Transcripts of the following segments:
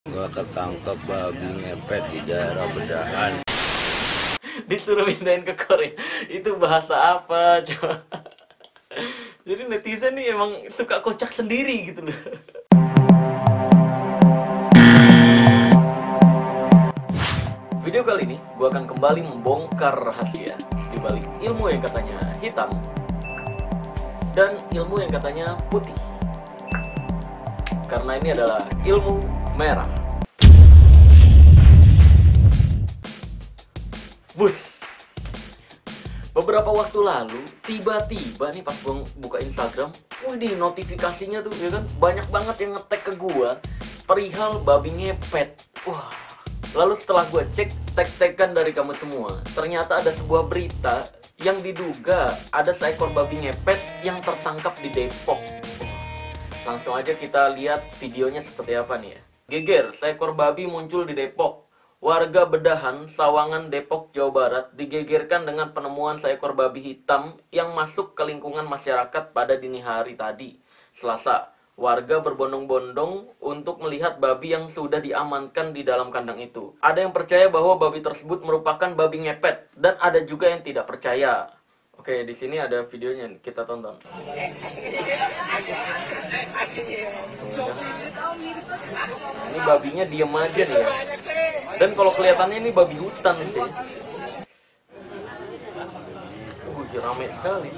Gua ketangkep babi ngepet di daerah Bedahan. Disuruh pindahin ke Korea. Itu bahasa apa coba? Jadi netizen nih emang suka kocak sendiri gitu loh. Video kali ini gue akan kembali membongkar rahasia di balik ilmu yang katanya hitam dan ilmu yang katanya putih. Karena ini adalah ilmu merah. Wush. Beberapa waktu lalu, tiba-tiba nih pas gue buka Instagram, wih notifikasinya tuh ya kan banyak banget yang nge-tag ke gue perihal babi ngepet. Wah. Lalu setelah gue cek tag-tagan dari kamu semua, ternyata ada sebuah berita yang diduga ada seekor babi ngepet yang tertangkap di Depok. Langsung aja kita lihat videonya seperti apa nih ya. Geger, seekor babi muncul di Depok. Warga Bedahan, Sawangan, Depok, Jawa Barat digegerkan dengan penemuan seekor babi hitam yang masuk ke lingkungan masyarakat pada dini hari tadi, Selasa. Warga berbondong-bondong untuk melihat babi yang sudah diamankan di dalam kandang itu. Ada yang percaya bahwa babi tersebut merupakan babi ngepet, dan ada juga yang tidak percaya. Oke, di sini ada videonya, kita tonton. Ini babinya diem aja nih ya. Dan kalau kelihatannya ini babi hutan sih. Rame sekali.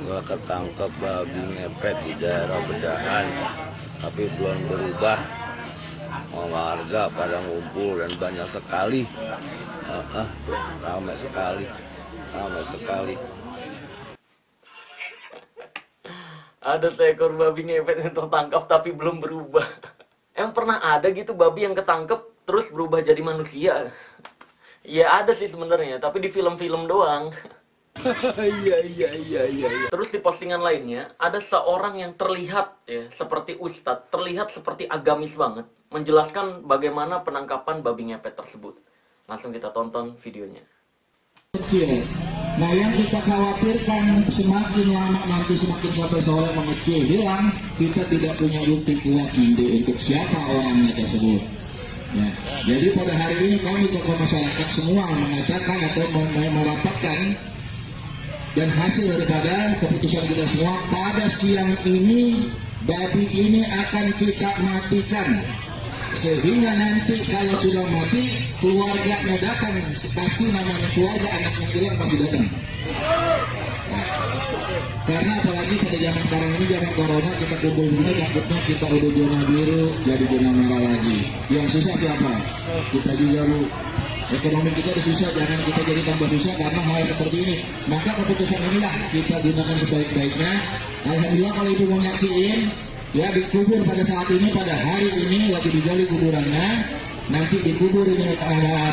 Gua ketangkep babi ngepet di daerah Bedahan, tapi belum berubah. Warga pada ngumpul dan banyak sekali. Ramai sekali. Ada seekor babi ngepet yang tertangkap tapi belum berubah. Emang pernah ada gitu babi yang ketangkep terus berubah jadi manusia? Ya ada sih sebenarnya, tapi di film-film doang. Iya. Terus di postingan lainnya ada seorang yang terlihat ya seperti ustadz, terlihat seperti agamis banget, menjelaskan bagaimana penangkapan babi ngepet tersebut. Langsung kita tonton videonya. Kecil. Nah yang kita khawatirkan semakin lama nanti semakin sampai sore mengecil hilang, kita tidak punya bukti kuat nanti untuk siapa orangnya tersebut. Ya. Jadi pada hari ini kami tokoh masyarakat semua mengatakan atau merapatkan dan hasil daripada keputusan kita semua pada siang ini babi ini akan kita matikan. Sehingga nanti kalau sudah mati keluarganya datang, pasti namanya keluarga anaknya hilang pasti datang. Karena apalagi pada zaman sekarang ini zaman corona kita kumpul begini takutnya kita udah zona biru jadi zona merah lagi. Yang susah siapa? Kita juga Bu. Ekonomi kita udah susah, jangan kita jadi tambah susah karena hal seperti ini. Maka keputusan inilah kita gunakan sebaik-baiknya. Alhamdulillah kalau ibu mau nyaksiin, ya dikubur pada saat ini, pada hari ini lagi digali kuburannya. Nanti dikubur ini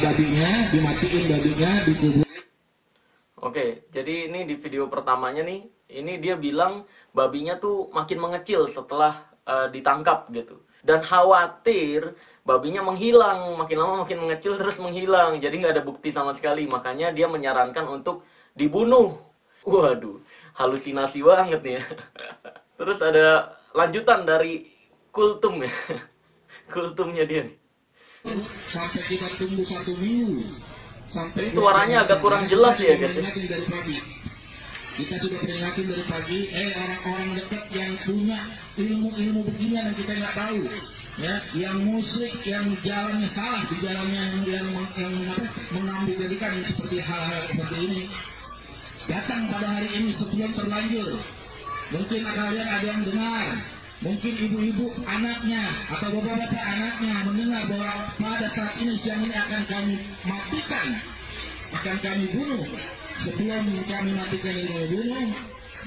babinya, dimatiin babinya, dikubur. Oke, jadi ini di video pertamanya nih, ini dia bilang babinya tuh makin mengecil setelah ditangkap gitu. Dan khawatir babinya menghilang, makin lama makin mengecil terus menghilang. Jadi nggak ada bukti sama sekali, makanya dia menyarankan untuk dibunuh. Waduh, halusinasi banget nih ya. Terus ada lanjutan dari kultum ya. Kultumnya dia nih. Sampai kita tunggu 1 minggu. Sampai ini suaranya agak kurang jelas ya guys ya. Kita sudah peringatin dari pagi, orang-orang dekat yang punya ilmu-ilmu beginian yang kita nggak tahu, ya, yang musik, yang jalannya salah, di jalannya yang mengambil jadikan seperti hal-hal seperti ini, datang pada hari ini sebelum terlanjur. Mungkin kalian ada yang dengar, mungkin ibu-ibu anaknya atau bapak-bapak anaknya mendengar bahwa pada saat ini siang ini akan kami matikan, akan kami bunuh. Sebelum kami matikan ini kami bunuh,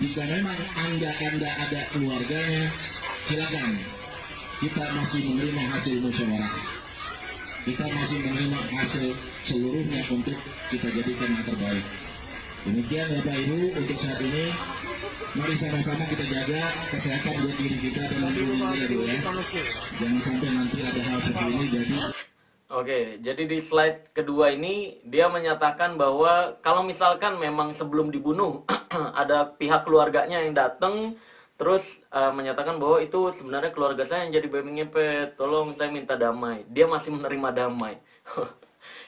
jika memang anda ada keluarganya, silakan. Kita masih menerima hasil musyawarah. Kita masih menerima hasil seluruhnya untuk kita jadikan yang terbaik. Demikian Bapak Ibu untuk saat ini. Mari sama-sama kita jaga kesehatan buat diri kita dan diri kita ya. Jangan sampai nanti ada hal seperti ini jadi. Oke, jadi di slide kedua ini dia menyatakan bahwa kalau misalkan memang sebelum dibunuh ada pihak keluarganya yang datang Terus menyatakan bahwa itu sebenarnya keluarga saya yang jadi babi ngepet, tolong saya minta damai. Dia masih menerima damai.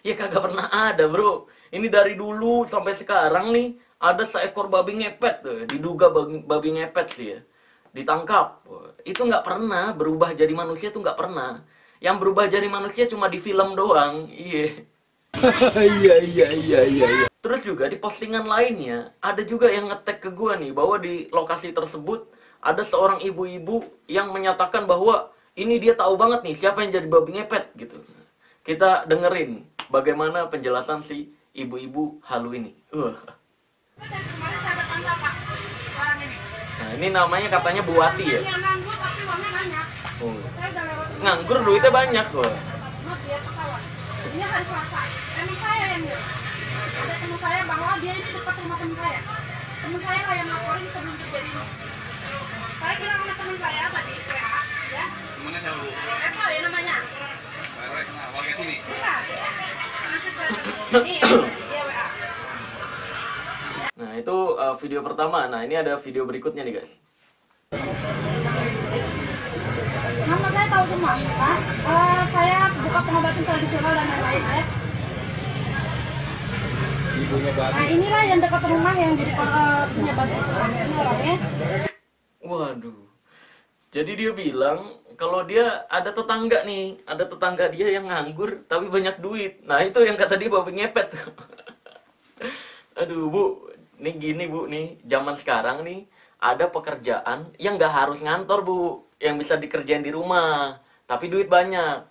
Ya kagak pernah ada bro. Ini dari dulu sampai sekarang nih ada seekor babi ngepet tuh, diduga babi ngepet sih ya, ditangkap. Itu nggak pernah berubah jadi manusia tuh, nggak pernah. Yang berubah jadi manusia cuma di film doang. Iya. Iya. Terus juga di postingan lainnya ada juga yang nge-tag ke gua nih bahwa di lokasi tersebut ada seorang ibu-ibu yang menyatakan bahwa ini dia tahu banget nih siapa yang jadi babi ngepet gitu. Kita dengerin bagaimana penjelasan si ibu-ibu halu ini. Kemarin saya datang Pak, orang ini. Nah, ini namanya katanya Bu Wati ya. Dia nganggur tapi uangnya banyak. Saya udah lewat. Nganggur duitnya banyak kok. Maaf dia ketahuan. Ini hari Selasa. Teman saya yang bilang. Ada teman saya bahwa dia ini dekat rumah teman saya. Teman saya lah yang laporin sebelum terjadi ini. Saya bilang sama teman saya tadi WA, ya. Temennya siapa Bu? Apa ya namanya? Warga sini? Bukan. Nanti saya ini dia WA. Nah, itu video pertama. Nah, ini ada video berikutnya nih, guys. Nama saya tahu semua, Pak. Saya buka pengobatan tradisional dan lain-lain, ya. Nah, inilah yang dekat rumah yang jadi punya babi. Ini orangnya. Waduh. Jadi dia bilang kalau dia ada tetangga nih, ada tetangga dia yang nganggur tapi banyak duit. Nah, itu yang kata dia babi ngepet. Aduh, Bu. Nih gini, Bu, nih zaman sekarang nih ada pekerjaan yang nggak harus ngantor, Bu, yang bisa dikerjain di rumah, tapi duit banyak.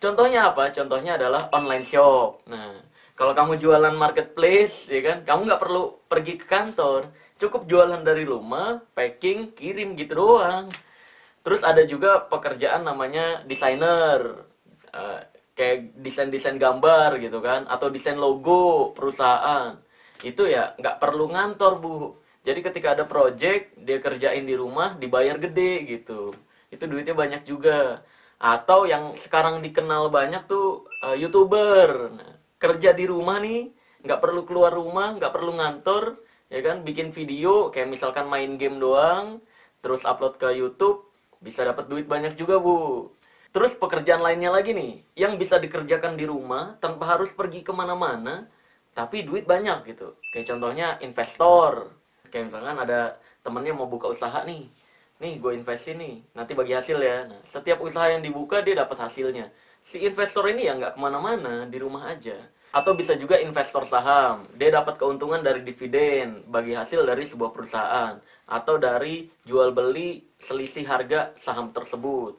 Contohnya apa? Contohnya adalah online shop. Nah, kalau kamu jualan marketplace, ya kan, kamu nggak perlu pergi ke kantor, cukup jualan dari rumah, packing, kirim gitu doang. Terus ada juga pekerjaan namanya desainer, kayak desain-desain gambar gitu kan, atau desain logo perusahaan. Itu ya nggak perlu ngantor, Bu. Jadi ketika ada project, dia kerjain di rumah, dibayar gede gitu. Itu duitnya banyak juga. Atau yang sekarang dikenal banyak tuh YouTuber. Nah, kerja di rumah nih, nggak perlu keluar rumah, nggak perlu ngantor, ya kan? Bikin video, kayak misalkan main game doang, terus upload ke YouTube, bisa dapat duit banyak juga, Bu. Terus pekerjaan lainnya lagi nih, yang bisa dikerjakan di rumah tanpa harus pergi kemana-mana, tapi duit banyak gitu. Kayak contohnya investor. Kayak misalkan ada temennya mau buka usaha nih. Nih gue investin nih, nanti bagi hasil ya. Nah, setiap usaha yang dibuka dia dapat hasilnya. Si investor ini ya nggak kemana-mana, di rumah aja. Atau bisa juga investor saham. Dia dapat keuntungan dari dividen, bagi hasil dari sebuah perusahaan. Atau dari jual beli selisih harga saham tersebut.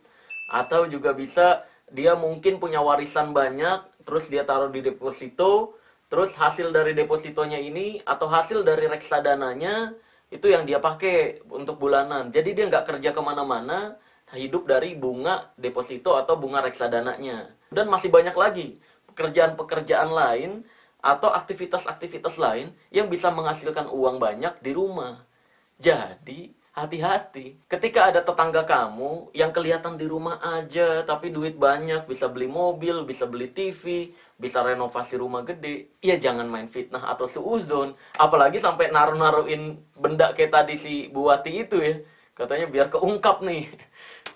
Atau juga bisa dia mungkin punya warisan banyak, terus dia taruh di deposito. Terus hasil dari depositonya ini atau hasil dari reksadananya itu yang dia pakai untuk bulanan. Jadi dia nggak kerja kemana-mana, hidup dari bunga deposito atau bunga reksadananya. Dan masih banyak lagi pekerjaan-pekerjaan lain atau aktivitas-aktivitas lain yang bisa menghasilkan uang banyak di rumah. Jadi hati-hati ketika ada tetangga kamu yang kelihatan di rumah aja tapi duit banyak, bisa beli mobil, bisa beli TV, bisa renovasi rumah gede, ya jangan main fitnah atau suuzon. Apalagi sampai naruh-naruhin benda kayak tadi si Bu Wati itu ya, katanya biar keungkap nih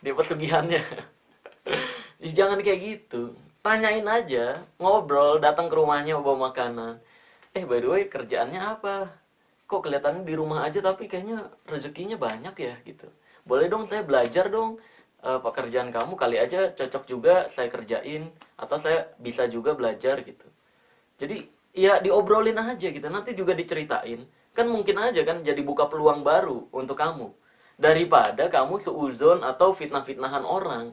di pesugihannya. Jangan kayak gitu, tanyain aja, ngobrol, datang ke rumahnya bawa makanan. By the way, kerjaannya apa? Kok kelihatannya di rumah aja tapi kayaknya rezekinya banyak ya gitu. Boleh dong saya belajar dong pekerjaan kamu, kali aja cocok juga saya kerjain, atau saya bisa juga belajar gitu. Jadi ya diobrolin aja gitu, nanti juga diceritain. Kan mungkin aja kan jadi buka peluang baru untuk kamu. Daripada kamu suuzon atau fitnah-fitnahan orang.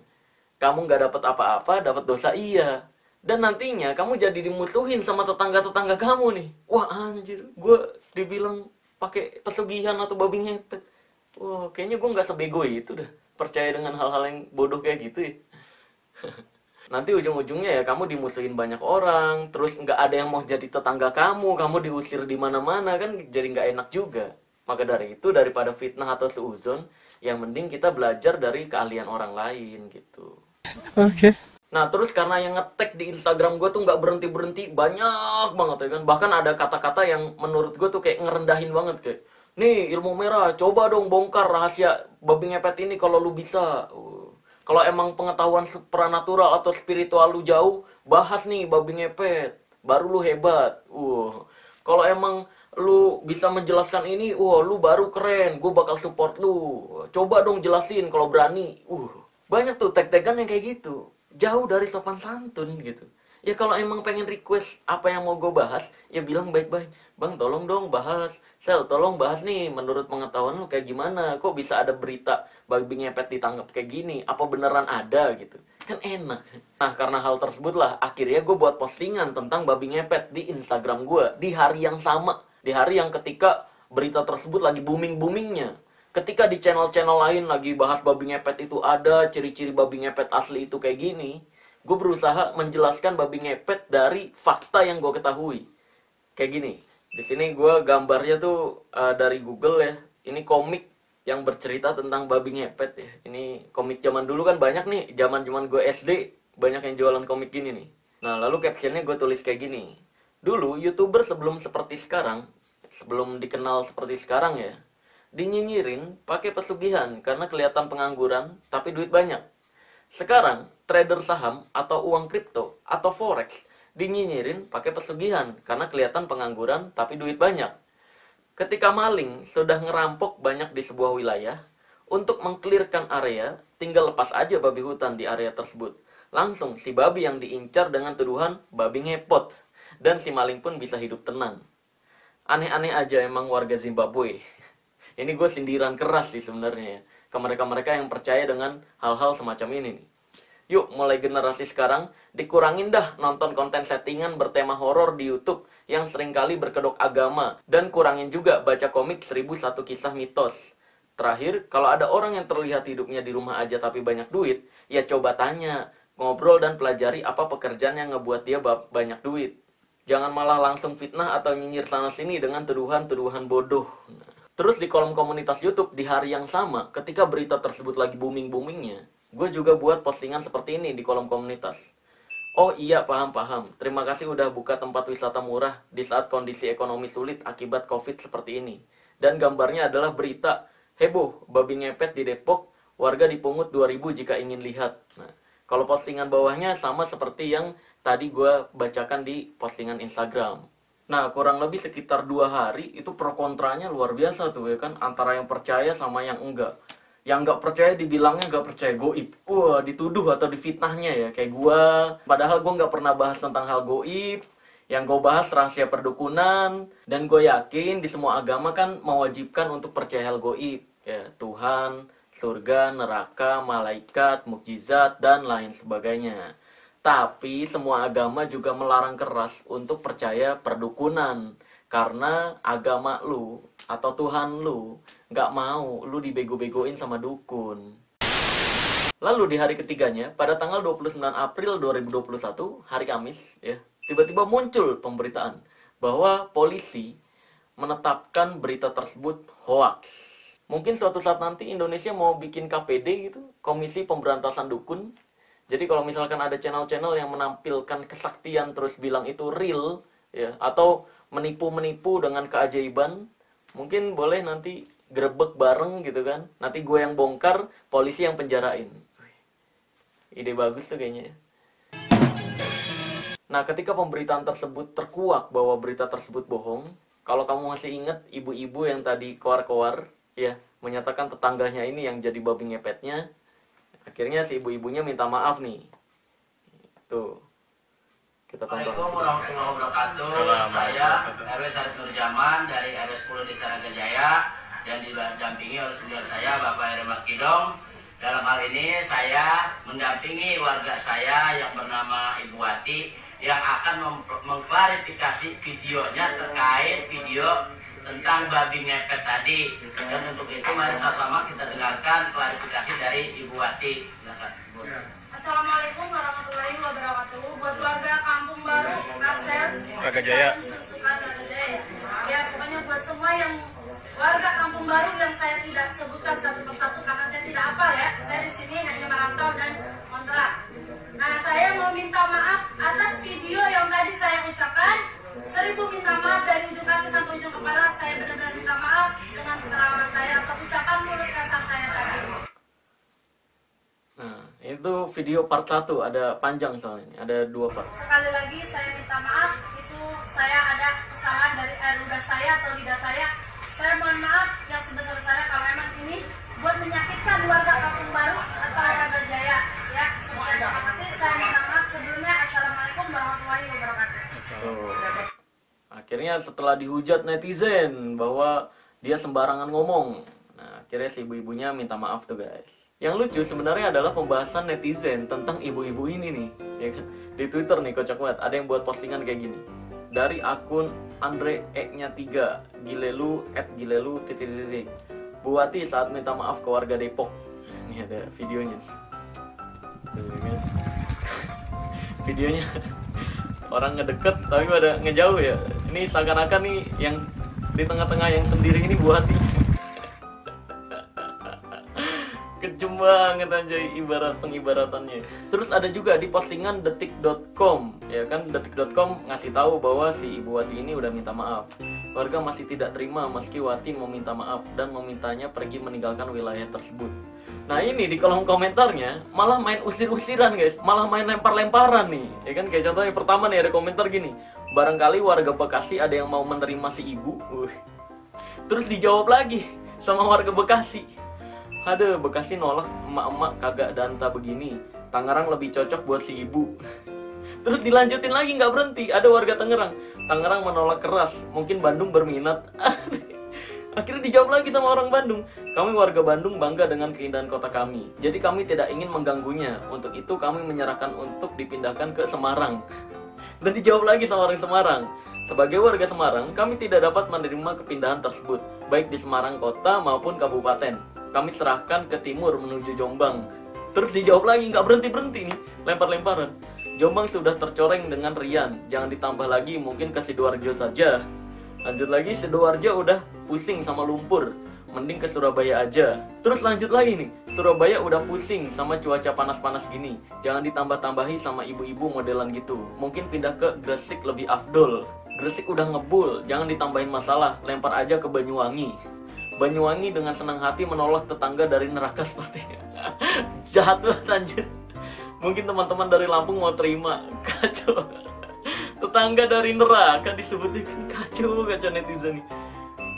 Kamu nggak dapat apa-apa, dapat dosa iya. Dan nantinya kamu jadi dimusuhin sama tetangga-tetangga kamu nih. Wah anjir, gue dibilang pakai pesugihan atau babi ngepet. Wah, kayaknya gue nggak sebego itu dah. Percaya dengan hal-hal yang bodoh kayak gitu ya. Nanti ujung-ujungnya ya kamu dimusuhin banyak orang. Terus nggak ada yang mau jadi tetangga kamu diusir di mana-mana, kan jadi nggak enak juga. Maka dari itu, daripada fitnah atau suuzon, yang mending kita belajar dari keahlian orang lain gitu. Oke. Nah terus karena yang nge-tag di Instagram gue tuh nggak berhenti-berhenti, banyak banget ya kan. Bahkan ada kata-kata yang menurut gue tuh kayak ngerendahin banget, kayak Nih ilmu merah, coba dong bongkar rahasia babi ngepet ini kalau lu bisa. Kalau emang pengetahuan supranatural atau spiritual lu jauh, bahas nih babi ngepet, baru lu hebat. Kalau emang lu bisa menjelaskan ini, lu baru keren, gue bakal support lu. Coba dong jelasin kalau berani. Banyak tuh tag-tagan yang kayak gitu, jauh dari sopan santun gitu. Ya kalau emang pengen request apa yang mau gue bahas, ya bilang baik-baik. Bang tolong dong bahas, Sel tolong bahas nih, menurut pengetahuan lu kayak gimana, kok bisa ada berita babi ngepet ditangkap kayak gini, apa beneran ada gitu, kan enak. Nah karena hal tersebut lah, akhirnya gue buat postingan tentang babi ngepet di Instagram gue, di hari yang sama, di hari yang ketika berita tersebut lagi booming-boomingnya. Ketika di channel-channel lain lagi bahas babi ngepet itu ada, ciri-ciri babi ngepet asli itu kayak gini, gue berusaha menjelaskan babi ngepet dari fakta yang gue ketahui. Kayak gini. Di sini gue gambarnya tuh dari Google ya. Ini komik yang bercerita tentang babi ngepet ya. Ini komik zaman dulu kan banyak nih. Zaman-zaman gue SD banyak yang jualan komik gini nih. Nah lalu captionnya gue tulis kayak gini. Dulu YouTuber sebelum seperti sekarang, sebelum dikenal seperti sekarang ya, dinyinyirin pakai pesugihan karena kelihatan pengangguran tapi duit banyak. Sekarang trader saham atau uang kripto atau forex dinyinyirin pakai pesugihan karena kelihatan pengangguran tapi duit banyak. Ketika maling sudah ngerampok banyak di sebuah wilayah, untuk mengklirkan area, tinggal lepas aja babi hutan di area tersebut. Langsung si babi yang diincar dengan tuduhan babi ngepot, dan si maling pun bisa hidup tenang. Aneh-aneh aja emang warga Zimbabwe. Ini gue sindiran keras sih sebenarnya ke mereka-mereka yang percaya dengan hal-hal semacam ini nih. Yuk, mulai generasi sekarang, dikurangin dah nonton konten settingan bertema horor di YouTube yang seringkali berkedok agama. Dan kurangin juga baca komik 1001 kisah mitos. Terakhir, kalau ada orang yang terlihat hidupnya di rumah aja tapi banyak duit, ya coba tanya, ngobrol dan pelajari apa pekerjaan yang ngebuat dia banyak duit. Jangan malah langsung fitnah atau nyinyir sana-sini dengan tuduhan-tuduhan bodoh. Terus di kolom komunitas YouTube di hari yang sama, ketika berita tersebut lagi booming-boomingnya, gue juga buat postingan seperti ini di kolom komunitas. Oh iya, paham. Terima kasih udah buka tempat wisata murah di saat kondisi ekonomi sulit akibat COVID seperti ini. Dan gambarnya adalah berita, heboh, babi ngepet di Depok, warga dipungut 2.000 jika ingin lihat. Nah, kalau postingan bawahnya sama seperti yang tadi gue bacakan di postingan Instagram. Nah, kurang lebih sekitar 2 hari, itu pro kontranya luar biasa tuh ya kan, antara yang percaya sama yang enggak. Yang nggak percaya dibilangnya nggak percaya goib. Dituduh atau difitnahnya ya. Kayak gue. Padahal gue nggak pernah bahas tentang hal goib. Yang gue bahas rahasia perdukunan. Dan gue yakin di semua agama kan mewajibkan untuk percaya hal goib. Ya, Tuhan, surga, neraka, malaikat, mukjizat, dan lain sebagainya. Tapi semua agama juga melarang keras untuk percaya perdukunan. Karena agama lu atau Tuhan lu nggak mau lu dibego-begoin sama dukun. Lalu di hari ketiganya, pada tanggal 29 April 2021, hari Kamis, ya, tiba-tiba muncul pemberitaan bahwa polisi menetapkan berita tersebut hoax. Mungkin suatu saat nanti Indonesia mau bikin KPD gitu, Komisi Pemberantasan Dukun. Jadi kalau misalkan ada channel-channel yang menampilkan kesaktian terus bilang itu real, ya, atau menipu-menipu dengan keajaiban, mungkin boleh nanti grebek bareng gitu kan. Nanti gue yang bongkar, polisi yang penjarain. Ide bagus tuh kayaknya. Nah, ketika pemberitaan tersebut terkuak bahwa berita tersebut bohong, kalau kamu masih ingat ibu-ibu yang tadi koar-koar, ya, menyatakan tetangganya ini yang jadi babi ngepetnya, akhirnya si ibu-ibunya minta maaf nih. Tuh. Kita tonton. Assalamualaikum warahmatullahi wabarakatuh. Saya RW Sarif Nurjaman dari RW 10 Desa Raja Jaya dan didampingi oleh senior saya Bapak RW Makidong. Dalam hal ini saya mendampingi warga saya yang bernama Ibu Wati yang akan mengklarifikasi videonya terkait video tentang babi ngepet tadi. Dan untuk itu mari sama-sama kita dengarkan klarifikasi dari Ibu Wati. Assalamualaikum warahmatullahi wabarakatuh. Buat warga Kampung Baru, Karsel, Raga Jaya. Ya, pokoknya buat semua yang warga Kampung Baru yang saya tidak sebutkan satu persatu karena saya tidak hafal ya. Saya di sini hanya merantau dan kontrak. Nah, saya mau minta maaf atas video yang tadi saya ucapkan. 1000 minta maaf dari ujung kaki sampai ujung kepala. Saya benar-benar minta maaf dengan itu video part 1, ada panjang soalnya ini, ada 2 part. Sekali lagi saya minta maaf, itu saya ada kesalahan dari air ludah saya atau lidah saya. Saya mohon maaf yang sebesar-besarnya kalau emang ini buat menyakitkan warga Kampung Baru atau warga Jaya. Ya, sekian terima kasih. Saya minta maaf sebelumnya. Assalamualaikum warahmatullahi wabarakatuh. Akhirnya setelah dihujat netizen bahwa dia sembarangan ngomong, nah akhirnya si ibu-ibunya minta maaf tuh guys. Yang lucu sebenarnya adalah pembahasan netizen tentang ibu-ibu ini nih, ya kan? Di Twitter nih kocak banget, ada yang buat postingan kayak gini. Dari akun Andre E-nya 3, Gilelu @gilelu titik. Buati saat minta maaf ke warga Depok. Ini ada videonya nih. Tuh, kan? Videonya orang ngedeket tapi pada ngejauh ya. Ini seakan-akan nih yang di tengah-tengah yang sendiri ini Buati. Kejem banget anjay pengibaratannya. Terus ada juga di postingan detik.com, ya kan, detik.com ngasih tahu bahwa si Ibu Wati ini udah minta maaf. Warga masih tidak terima meski Wati meminta maaf dan memintanya pergi meninggalkan wilayah tersebut. Nah ini di kolom komentarnya malah main usir-usiran guys, malah main lempar-lemparan nih, ya kan. Kayak contohnya pertama nih ada komentar gini, barangkali warga Bekasi ada yang mau menerima si ibu. Terus dijawab lagi sama warga Bekasi, ada Bekasi nolak, emak-emak kagak danta begini, Tangerang lebih cocok buat si ibu. Terus dilanjutin lagi nggak berhenti, ada warga Tangerang menolak keras, mungkin Bandung berminat. Akhirnya dijawab lagi sama orang Bandung, kami warga Bandung bangga dengan keindahan kota kami, jadi kami tidak ingin mengganggunya, untuk itu kami menyerahkan untuk dipindahkan ke Semarang. Dan dijawab lagi sama orang Semarang, sebagai warga Semarang kami tidak dapat menerima kepindahan tersebut, baik di Semarang kota maupun kabupaten. Kami serahkan ke timur menuju Jombang. Terus dijawab lagi, nggak berhenti-berhenti nih, lempar-lemparan. Jombang sudah tercoreng dengan Rian, jangan ditambah lagi, mungkin ke Sidoarjo saja. Lanjut lagi, Sidoarjo udah pusing sama lumpur, mending ke Surabaya aja. Terus lanjut lagi nih, Surabaya udah pusing sama cuaca panas-panas gini, jangan ditambah-tambahi sama ibu-ibu modelan gitu, mungkin pindah ke Gresik lebih afdol. Gresik udah ngebul, jangan ditambahin masalah, lempar aja ke Banyuwangi. Banyuwangi dengan senang hati menolak tetangga dari neraka sepertinya. Jahat banget anjir. Mungkin teman-teman dari Lampung mau terima. Kacau. Tetangga dari neraka disebutnya, kacau netizen nih.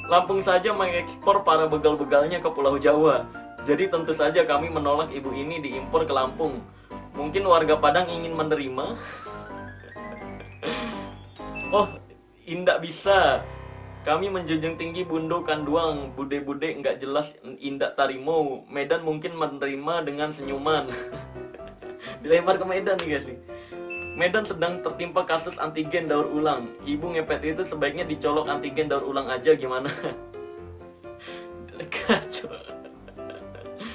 Lampung saja mengekspor para begal-begalnya ke Pulau Jawa. Jadi tentu saja kami menolak ibu ini diimpor ke Lampung. Mungkin warga Padang ingin menerima. Oh, indak bisa. Kami menjunjung tinggi Bundo Kanduang, bude-bude nggak jelas indak tarimo. Medan mungkin menerima dengan senyuman. Dilempar ke Medan nih guys nih. Medan sedang tertimpa kasus antigen daur ulang. Ibu ngepet itu sebaiknya dicolok antigen daur ulang aja gimana? Kacau.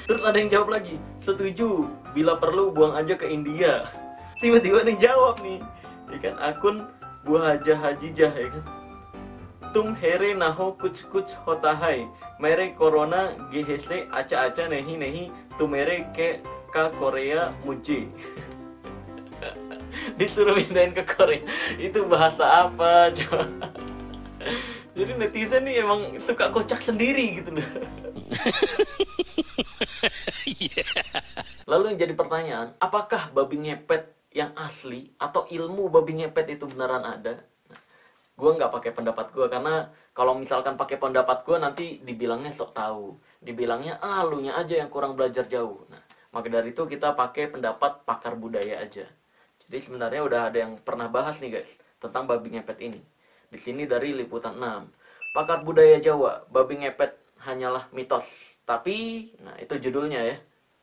Terus ada yang jawab lagi, setuju, bila perlu buang aja ke India. Tiba-tiba ada yang jawab nih, ya kan, akun Buah Hajijah, ya kan. Tum here naho kuch hotahai mere corona GHC aca-aca nehi tumere ke Korea muji. Disuruh pindahin ke Korea. Itu bahasa apa coba? Jadi netizen nih emang suka kocak sendiri gitu loh. Lalu yang jadi pertanyaan, apakah babi ngepet yang asli atau ilmu babi ngepet itu beneran ada? Gue nggak pakai pendapat gue, karena kalau misalkan pakai pendapat gue nanti dibilangnya sok tahu, dibilangnya lu nya aja yang kurang belajar jauh. Nah, maka dari itu kita pakai pendapat pakar budaya aja. Jadi sebenarnya udah ada yang pernah bahas nih guys tentang babi ngepet ini. Di sini dari Liputan 6, pakar budaya Jawa, babi ngepet hanyalah mitos. Tapi, nah itu judulnya ya.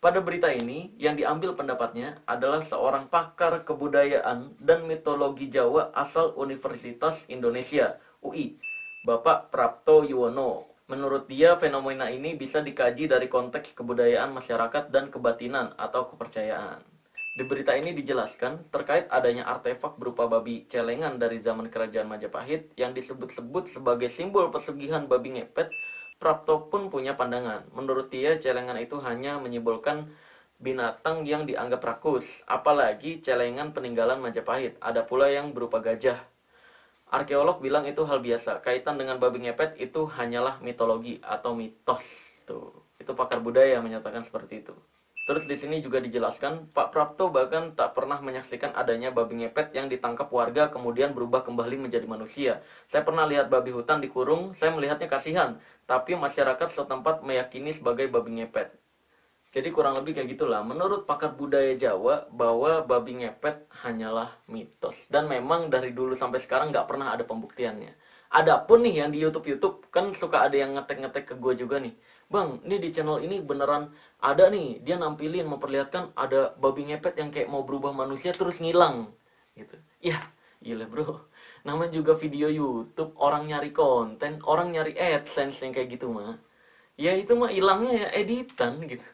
Pada berita ini, yang diambil pendapatnya adalah seorang pakar kebudayaan dan mitologi Jawa asal Universitas Indonesia, UI, Bapak Prapto Yuwono. Menurut dia, fenomena ini bisa dikaji dari konteks kebudayaan masyarakat dan kebatinan atau kepercayaan. Di berita ini dijelaskan terkait adanya artefak berupa babi celengan dari zaman Kerajaan Majapahit yang disebut-sebut sebagai simbol pesugihan babi ngepet. Prapto pun punya pandangan. Menurut dia, celengan itu hanya menyimbolkan binatang yang dianggap rakus, apalagi celengan peninggalan Majapahit. Ada pula yang berupa gajah. Arkeolog bilang itu hal biasa. Kaitan dengan babi ngepet itu hanyalah mitologi atau mitos. Tuh, itu pakar budaya menyatakan seperti itu. Terus di sini juga dijelaskan, Pak Prapto bahkan tak pernah menyaksikan adanya babi ngepet yang ditangkap warga kemudian berubah kembali menjadi manusia. Saya pernah lihat babi hutan dikurung, saya melihatnya kasihan, tapi masyarakat setempat meyakini sebagai babi ngepet. Jadi kurang lebih kayak gitulah. Menurut pakar budaya Jawa, bahwa babi ngepet hanyalah mitos. Dan memang dari dulu sampai sekarang nggak pernah ada pembuktiannya. Adapun nih yang di YouTube kan suka ada yang ngetek-ngetek ke gue juga nih. Bang, ini di channel ini beneran ada nih, dia nampilin, memperlihatkan ada babi ngepet yang kayak mau berubah manusia terus ngilang gitu. Ya, gila bro. Namanya juga video YouTube, orang nyari konten, orang nyari AdSense yang kayak gitu mah. Ya itu mah hilangnya ya editan gitu.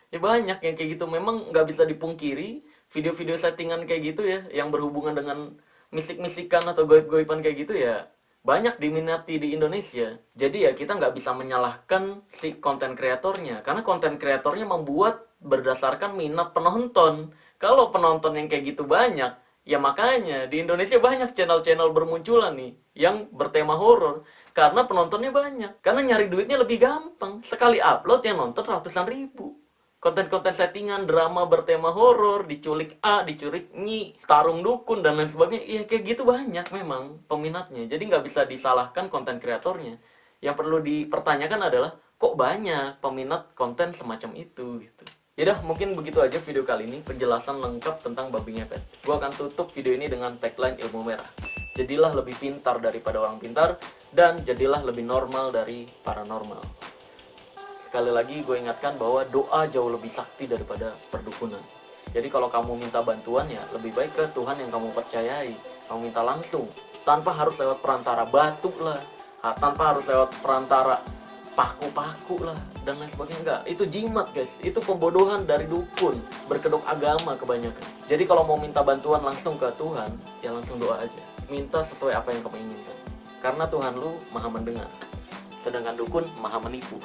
Ya banyak yang kayak gitu, memang nggak bisa dipungkiri. Video-video settingan kayak gitu ya, yang berhubungan dengan misik-misikan atau goib-goiban kayak gitu ya, banyak diminati di Indonesia. Jadi ya kita nggak bisa menyalahkan si konten kreatornya, karena konten kreatornya membuat berdasarkan minat penonton. Kalau penonton yang kayak gitu banyak, ya makanya di Indonesia banyak channel-channel bermunculan nih yang bertema horor, karena penontonnya banyak. Karena nyari duitnya lebih gampang, sekali upload yang nonton ratusan ribu. Konten-konten settingan, drama bertema horor, diculik A, diculik Nyi, tarung dukun, dan lain sebagainya. Ya kayak gitu banyak memang peminatnya. Jadi nggak bisa disalahkan konten kreatornya. Yang perlu dipertanyakan adalah, kok banyak peminat konten semacam itu gitu. Yaudah, mungkin begitu aja video kali ini, penjelasan lengkap tentang babi ngepet. Gue akan tutup video ini dengan tagline ilmu merah. Jadilah lebih pintar daripada orang pintar, dan jadilah lebih normal dari paranormal. Sekali lagi gue ingatkan bahwa doa jauh lebih sakti daripada perdukunan. Jadi kalau kamu minta bantuan ya lebih baik ke Tuhan yang kamu percayai. Kamu minta langsung, tanpa harus lewat perantara batu lah, tanpa harus lewat perantara paku-paku lah, dan lain sebagainya. Enggak, itu jimat guys, itu pembodohan dari dukun, berkedok agama kebanyakan. Jadi kalau mau minta bantuan langsung ke Tuhan, ya langsung doa aja. Minta sesuai apa yang kamu inginkan. Karena Tuhan lu maha mendengar, sedangkan dukun maha menipu.